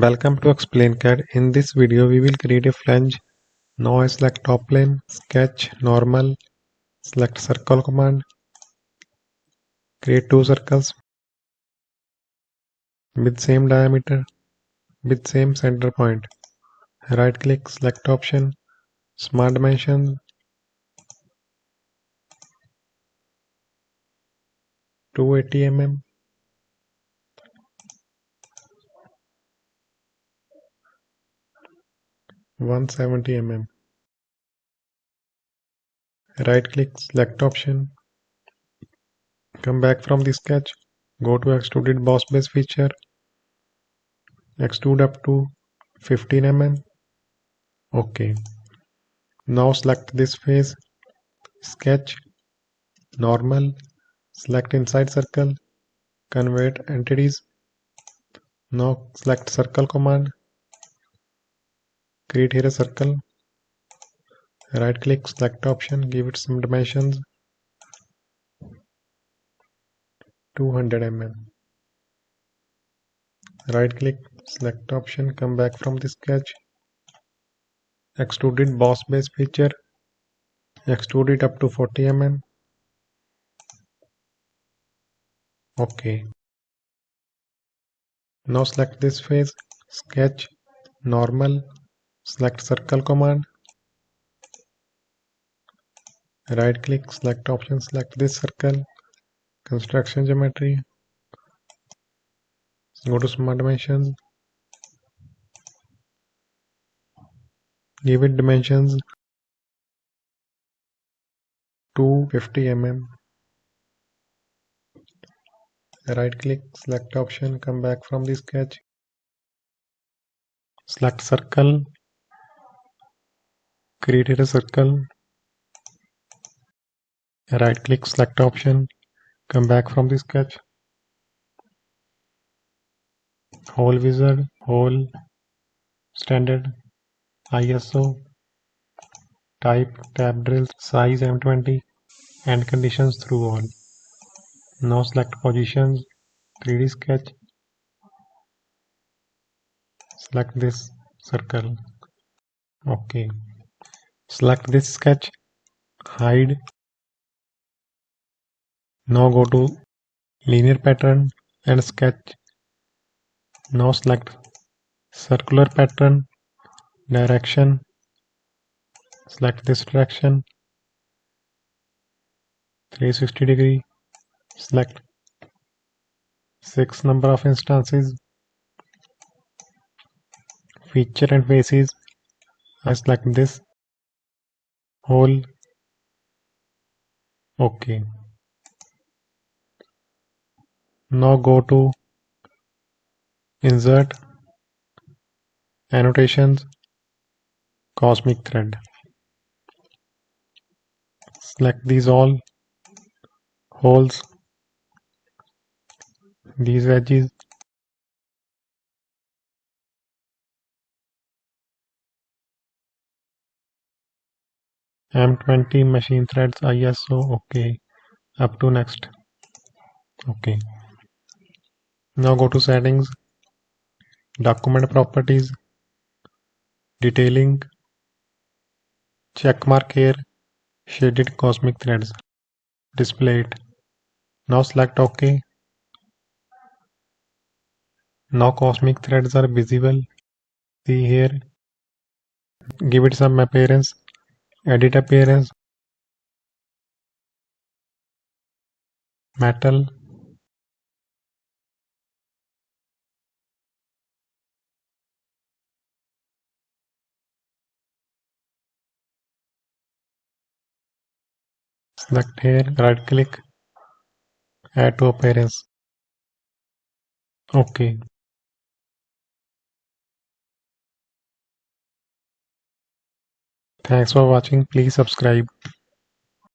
Welcome to EXPLAINCAD. In this video we will create a flange. Now I select top plane, sketch, normal, select circle command, create two circles with same diameter, with same center point. Right click, select option, smart dimension, 280 mm, 170 mm. Right click, select option, come back from the sketch, go to extruded boss base feature, extrude up to 15 mm. OK. Now select this face, sketch, normal, select inside circle, convert entities. Now select circle command, create here a circle, right click, select option, give it some dimensions, 200 mm. Right click, select option, come back from the sketch, extruded boss base feature, extrude it up to 40 mm. OK. Now select this face, sketch, normal, select circle command, right click, select option, select this circle, construction geometry, go to smart dimensions, give it dimensions 250 mm. Right click, select option, come back from the sketch, select circle, create a circle, right click, select option, come back from the sketch, hole wizard, hole, standard, ISO, type, tab drills, size M20, and conditions through all. Now select positions, 3D sketch, select this circle. OK. Select this sketch, hide. Now go to linear pattern and sketch. Now select circular pattern, direction, select this direction, 360 degree, select 6 number of instances, feature and faces. I select this hole. OK. Now go to insert, annotations, cosmic thread. Select these all holes, these edges, M20 machine threads, ISO. OK. Up to next. OK. Now go to settings, document properties, detailing, check mark here, shaded cosmic threads, display it. Now select OK. Now cosmic threads are visible. See here. Give it some appearance, edit appearance, metal, select here, right click, add to appearance. OK. Thanks for watching. Please subscribe.